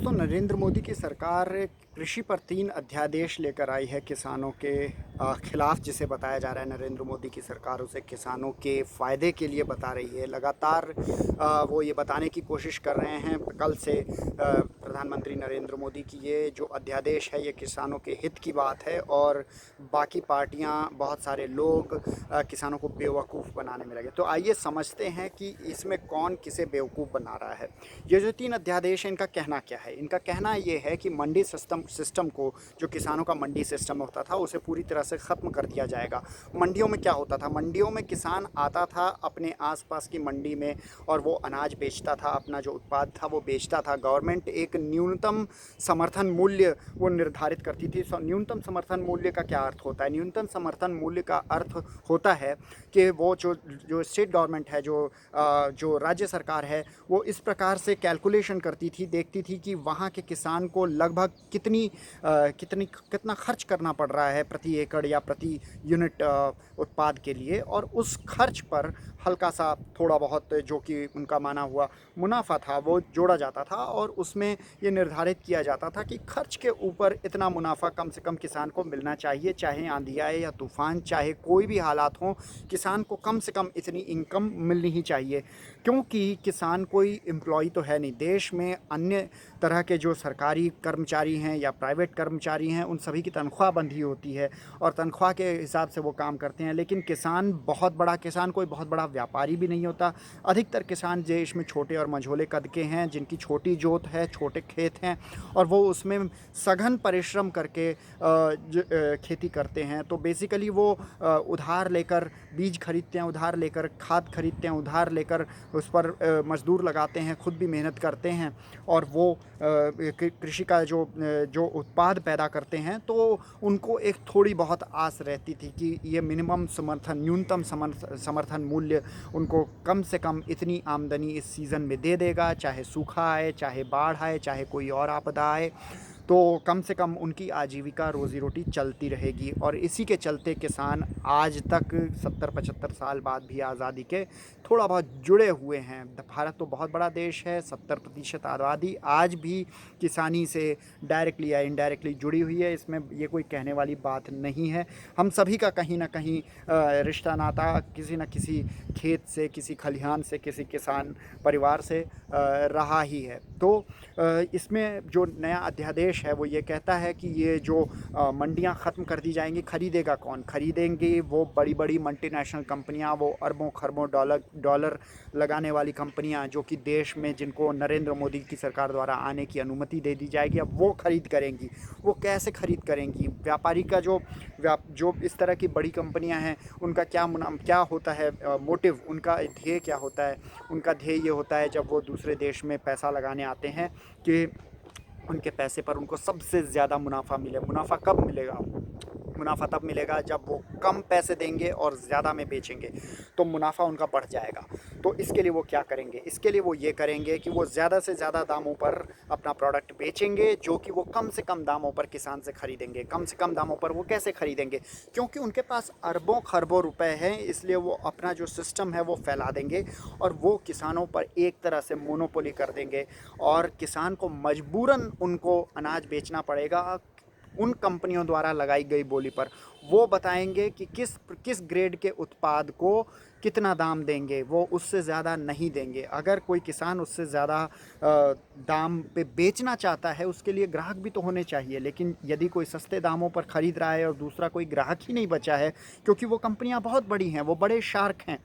दोस्तों, नरेंद्र मोदी की सरकार कृषि पर 3 अध्यादेश लेकर आई है किसानों के खिलाफ, जिसे बताया जा रहा है नरेंद्र मोदी की सरकार उसे किसानों के फ़ायदे के लिए बता रही है। लगातार वो ये बताने की कोशिश कर रहे हैं कल से प्रधानमंत्री नरेंद्र मोदी की ये जो अध्यादेश है ये किसानों के हित की बात है, और बाकी पार्टियां, बहुत सारे लोग किसानों को बेवकूफ़ बनाने में लगे। तो आइए समझते हैं कि इसमें कौन किसे बेवकूफ़ बना रहा है। ये जो 3 अध्यादेश हैं, इनका कहना क्या है? इनका कहना ये है कि मंडी सिस्टम को, जो किसानों का मंडी सिस्टम होता था, उसे पूरी तरह से ख़त्म कर दिया जाएगा। मंडियों में क्या होता था? मंडियों में किसान आता था अपने आसपास की मंडी में और वो अनाज बेचता था, अपना जो उत्पाद था वो बेचता था। गवर्नमेंट एक न्यूनतम समर्थन मूल्य वो निर्धारित करती थी। न्यूनतम समर्थन मूल्य का क्या अर्थ होता है? न्यूनतम समर्थन मूल्य का अर्थ होता है कि वो जो स्टेट गवर्नमेंट है, जो राज्य सरकार है, वो इस प्रकार से कैलकुलेशन करती थी, देखती थी कि वहाँ के किसान को लगभग कितना खर्च करना पड़ रहा है प्रति एकड़ या प्रति यूनिट उत्पाद के लिए, और उस खर्च पर हल्का सा थोड़ा बहुत जो कि उनका माना हुआ मुनाफा था वो जोड़ा जाता था, और उसमें ये निर्धारित किया जाता था कि खर्च के ऊपर इतना मुनाफा कम से कम किसान को मिलना चाहिए। चाहे आंधी आए या तूफान, चाहे कोई भी हालात हों, किसान को कम से कम इतनी इनकम मिलनी ही चाहिए। क्योंकि किसान कोई एम्प्लॉय तो है नहीं। देश में अन्य तरह के जो सरकारी कर्मचारी हैं या प्राइवेट कर्मचारी हैं, उन सभी की तनख्वाह बंधी होती है और तनख्वाह के हिसाब से वो काम करते हैं। लेकिन किसान कोई बहुत बड़ा व्यापारी भी नहीं होता। अधिकतर किसान देश में छोटे और मझोले कद के हैं, जिनकी छोटी जोत है, छोटे खेत हैं, और वो उसमें सघन परिश्रम करके खेती करते हैं। तो बेसिकली वो उधार लेकर बीज खरीदते हैं, उधार लेकर खाद खरीदते हैं, उधार लेकर उस पर मज़दूर लगाते हैं, खुद भी मेहनत करते हैं, और वो कृषि का जो उत्पाद पैदा करते हैं, तो उनको एक थोड़ी बहुत आस रहती थी कि ये न्यूनतम समर्थन मूल्य उनको कम से कम इतनी आमदनी इस सीज़न में दे देगा, चाहे सूखा आए, चाहे बाढ़ आए, चाहे कोई और आपदा आए, तो कम से कम उनकी आजीविका, रोज़ी रोटी चलती रहेगी। और इसी के चलते किसान आज तक 70-75 साल बाद भी आज़ादी के थोड़ा बहुत जुड़े हुए हैं। भारत तो बहुत बड़ा देश है, 70% आबादी आज भी किसानी से डायरेक्टली या इनडायरेक्टली जुड़ी हुई है। इसमें ये कोई कहने वाली बात नहीं है। हम सभी का कहीं ना कहीं रिश्ता नाता किसी न किसी खेत से, किसी खलिहान से, किसी किसान परिवार से रहा ही है। तो इसमें जो नया अध्यादेश है वो ये कहता है कि ये जो मंडियां ख़त्म कर दी जाएंगी। ख़रीदेगा कौन? ख़रीदेंगी वो बड़ी बड़ी मल्टीनेशनल कंपनियां, वो अरबों खरबों डॉलर लगाने वाली कंपनियां, जो कि देश में, जिनको नरेंद्र मोदी की सरकार द्वारा आने की अनुमति दे दी जाएगी। अब वो ख़रीद करेंगी। वो कैसे ख़रीद करेंगी? व्यापारी का जो इस तरह की बड़ी कंपनियां हैं, उनका क्या होता है मोटिव, उनका ध्येय क्या होता है? उनका ध्येय ये होता है, जब वो दूसरे देश में पैसा लगाने आते हैं, कि उनके पैसे पर उनको सबसे ज़्यादा मुनाफा मिले। मुनाफा कब मिलेगा? मुनाफा तब मिलेगा जब वो कम पैसे देंगे और ज़्यादा में बेचेंगे, तो मुनाफा उनका बढ़ जाएगा। तो इसके लिए वो क्या करेंगे? इसके लिए वो ये करेंगे कि वो ज़्यादा से ज़्यादा दामों पर अपना प्रोडक्ट बेचेंगे, जो कि वो कम से कम दामों पर किसान से ख़रीदेंगे। कम से कम दामों पर वो कैसे ख़रीदेंगे? क्योंकि उनके पास अरबों खरबों रुपए हैं, इसलिए वो अपना जो सिस्टम है वो फैला देंगे, और वो किसानों पर एक तरह से मोनोपोली कर देंगे, और किसान को मजबूरन उनको अनाज बेचना पड़ेगा उन कंपनियों द्वारा लगाई गई बोली पर। वो बताएंगे कि किस ग्रेड के उत्पाद को कितना दाम देंगे, वो उससे ज़्यादा नहीं देंगे। अगर कोई किसान उससे ज़्यादा दाम पे बेचना चाहता है, उसके लिए ग्राहक भी तो होने चाहिए। लेकिन यदि कोई सस्ते दामों पर ख़रीद रहा है और दूसरा कोई ग्राहक ही नहीं बचा है, क्योंकि वो कंपनियां बहुत बड़ी हैं, वो बड़े शार्क हैं,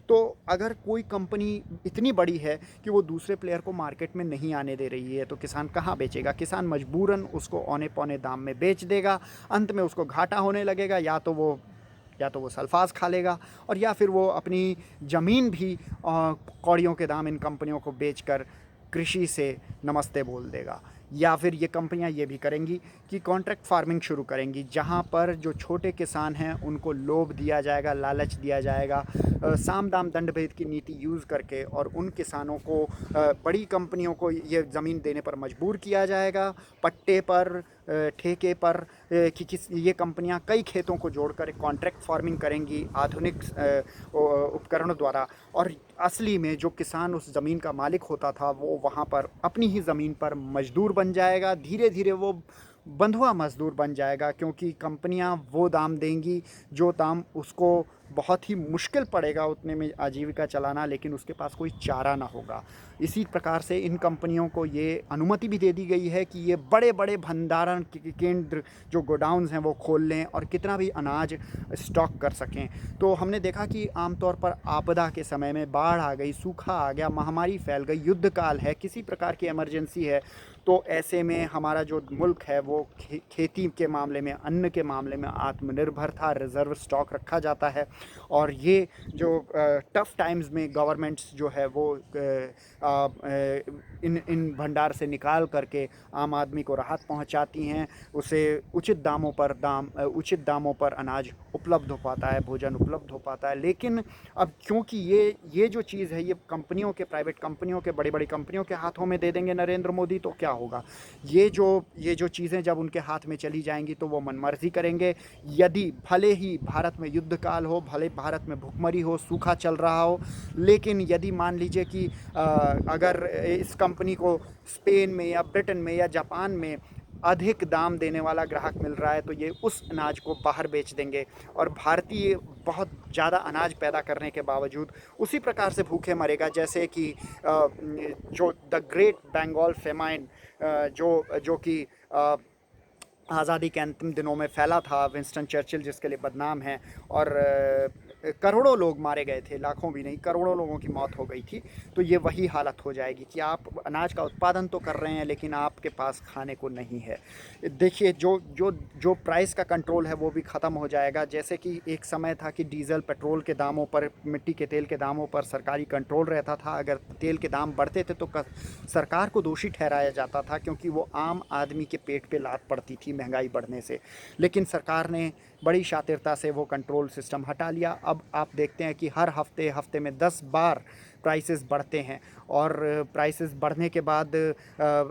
तो अगर कोई कंपनी इतनी बड़ी है कि वो दूसरे प्लेयर को मार्केट में नहीं आने दे रही है, तो किसान कहाँ बेचेगा? किसान मजबूरन उसको औने पौने दाम में बेच देगा। अंत में उसको घाटा होने लगेगा, या तो वो सल्फास खा लेगा, और या फिर वो अपनी ज़मीन भी कौड़ियों के दाम इन कंपनियों को बेचकर कृषि से नमस्ते बोल देगा। या फिर ये कंपनियां ये भी करेंगी कि कॉन्ट्रैक्ट फार्मिंग शुरू करेंगी, जहां पर जो छोटे किसान हैं उनको लोभ दिया जाएगा, लालच दिया जाएगा, साम दाम दंड भेद की नीति यूज़ करके, और उन किसानों को बड़ी कंपनियों को ये ज़मीन देने पर मजबूर किया जाएगा। पट्टे पर ठेके पर ये कंपनियां कई खेतों को जोड़कर एक कॉन्ट्रैक्ट फार्मिंग करेंगी आधुनिक उपकरणों द्वारा, और असली में जो किसान उस ज़मीन का मालिक होता था वो वहाँ पर अपनी ही ज़मीन पर मजदूर बन जाएगा। धीरे धीरे वो बंधुआ मजदूर बन जाएगा, क्योंकि कंपनियां वो दाम देंगी जो दाम उसको बहुत ही मुश्किल पड़ेगा उतने में आजीविका चलाना, लेकिन उसके पास कोई चारा ना होगा। इसी प्रकार से इन कंपनियों को ये अनुमति भी दे दी गई है कि ये बड़े बड़े भंडारण केंद्र जो गोडाउन्स हैं वो खोल लें और कितना भी अनाज स्टॉक कर सकें। तो हमने देखा कि आमतौर पर आपदा के समय में बाढ़ आ गई, सूखा आ गया, महामारी फैल गई, युद्ध काल है, किसी प्रकार की इमरजेंसी है, तो ऐसे में हमारा जो मुल्क है वो खेती के मामले में, अन्न के मामले में आत्मनिर्भर था, रिज़र्व स्टॉक रखा जाता है। और ये जो टफ़ टाइम्स में गवर्नमेंट्स जो है वो इन भंडार से निकाल करके आम आदमी को राहत पहुंचाती हैं, उसे उचित दामों पर अनाज उपलब्ध हो पाता है, भोजन उपलब्ध हो पाता है। लेकिन अब क्योंकि ये जो चीज़ है ये कंपनियों के, प्राइवेट कंपनियों के, बड़ी बड़ी कंपनियों के हाथों में दे देंगे नरेंद्र मोदी, तो क्या होगा? ये जो चीज़ें जब उनके हाथ में चली जाएंगी तो वो मनमर्जी करेंगे। यदि भले ही भारत में युद्ध काल हो, भले भारत में भुखमरी हो, सूखा चल रहा हो, लेकिन यदि मान लीजिए कि अगर इस कंपनी को स्पेन में या ब्रिटेन में या जापान में अधिक दाम देने वाला ग्राहक मिल रहा है तो ये उस अनाज को बाहर बेच देंगे, और भारतीय बहुत ज़्यादा अनाज पैदा करने के बावजूद उसी प्रकार से भूखे मरेगा जैसे कि जो द ग्रेट बंगाल फेमाइन जो कि आज़ादी के अंतिम दिनों में फैला था, विंस्टन चर्चिल जिसके लिए बदनाम है, और करोड़ों लोग मारे गए थे, लाखों भी नहीं, करोड़ों लोगों की मौत हो गई थी। तो ये वही हालत हो जाएगी कि आप अनाज का उत्पादन तो कर रहे हैं लेकिन आपके पास खाने को नहीं है। देखिए जो प्राइस का कंट्रोल है वो भी ख़त्म हो जाएगा। जैसे कि एक समय था कि डीजल पेट्रोल के दामों पर, मिट्टी के तेल के दामों पर सरकारी कंट्रोल रहता था। अगर तेल के दाम बढ़ते थे तो सरकार को दोषी ठहराया जाता था, क्योंकि वो आम आदमी के पेट पे लात पड़ती थी महंगाई बढ़ने से। लेकिन सरकार ने बड़ी शातिरता से वो कंट्रोल सिस्टम हटा लिया। अब आप देखते हैं कि हर हफ्ते में 10 बार प्राइसेस बढ़ते हैं, और प्राइसेस बढ़ने के बाद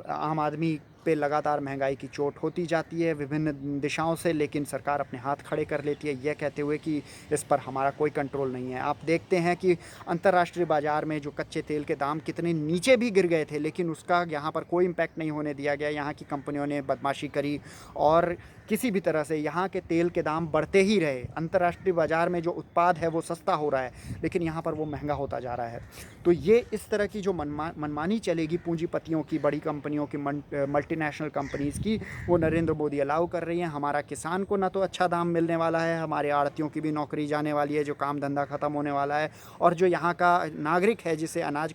आम आदमी पे लगातार महंगाई की चोट होती जाती है विभिन्न दिशाओं से, लेकिन सरकार अपने हाथ खड़े कर लेती है यह कहते हुए कि इस पर हमारा कोई कंट्रोल नहीं है। आप देखते हैं कि अंतर्राष्ट्रीय बाज़ार में जो कच्चे तेल के दाम कितने नीचे भी गिर गए थे, लेकिन उसका यहाँ पर कोई इम्पैक्ट नहीं होने दिया गया। यहाँ की कंपनियों ने बदमाशी करी और किसी भी तरह से यहाँ के तेल के दाम बढ़ते ही रहे। अंतर्राष्ट्रीय बाज़ार में जो उत्पाद है वो सस्ता हो रहा है, लेकिन यहाँ पर वो महंगा होता जा रहा है। तो ये इस तरह की जो मनमानी चलेगी पूंजीपतियों की, बड़ी कंपनियों की, मल्टीनेशनल कंपनीज़ की, वो नरेंद्र मोदी अलाउ कर रही हैं। हमारा किसान को ना तो अच्छा दाम मिलने वाला है, हमारे आड़तियों की भी नौकरी जाने वाली है, जो काम धंधा ख़त्म होने वाला है, और जो यहाँ का नागरिक है, जिसे अनाज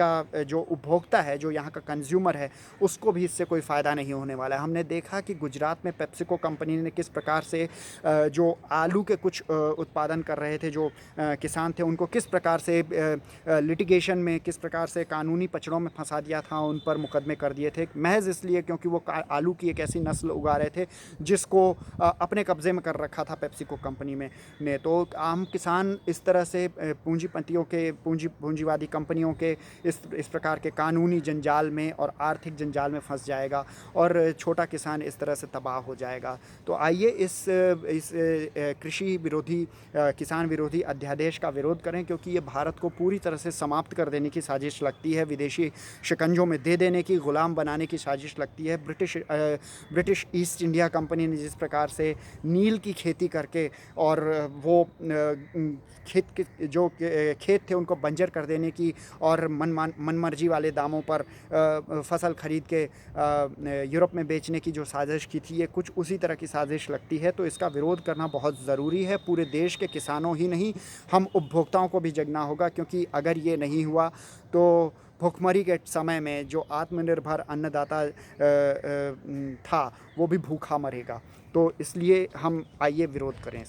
का जो उपभोक्ता है, जो यहाँ का कंज्यूमर है, उसको भी इससे कोई फ़ायदा नहीं होने वाला है। हमने देखा कि गुजरात में पेप्सिको कंपनी ने किस प्रकार से जो आलू के कुछ उत्पादन कर रहे थे जो किसान थे, उनको किस प्रकार से लिटिगेशन में, किस प्रकार से कानूनी पचड़ों में फंसा दिया था, उन पर मुकदमे कर दिए थे, महज इसलिए क्योंकि वो आलू की एक ऐसी नस्ल उगा रहे थे जिसको अपने कब्ज़े में कर रखा था पेप्सिको कंपनी ने। तो आम किसान इस तरह से पूंजीपतियों के, पूंजीवादी कंपनियों के इस प्रकार के कानूनी जंजाल में और आर्थिक जंजाल में फंस जाएगा, और छोटा किसान इस तरह से तबाह हो जाएगा। तो आइए इस कृषि विरोधी, किसान विरोधी अध्यादेश का विरोध करें, क्योंकि ये भारत को पूरी तरह से समाप्त कर देने की साजिश लगती है, विदेशी शिकंजों में दे देने की, गुलाम बनाने की साजिश लगती है। ब्रिटिश ईस्ट इंडिया कंपनी ने जिस प्रकार से नील की खेती करके और वो खेत थे उनको बंजर कर देने की, और मनमर्जी वाले दामों पर फसल खरीद के यूरोप में बेचने की जो साजिश की थी, ये कुछ उसी तरह की साजिश लगती है। तो इसका विरोध करना बहुत ज़रूरी है। पूरे देश के किसानों ही नहीं, हम उपभोक्ताओं को भी जगना होगा, क्योंकि अगर ये नहीं हुआ तो भुखमरी के समय में जो आत्मनिर्भर अन्नदाता था वो भी भूखा मरेगा। तो इसलिए हम आइए विरोध करें।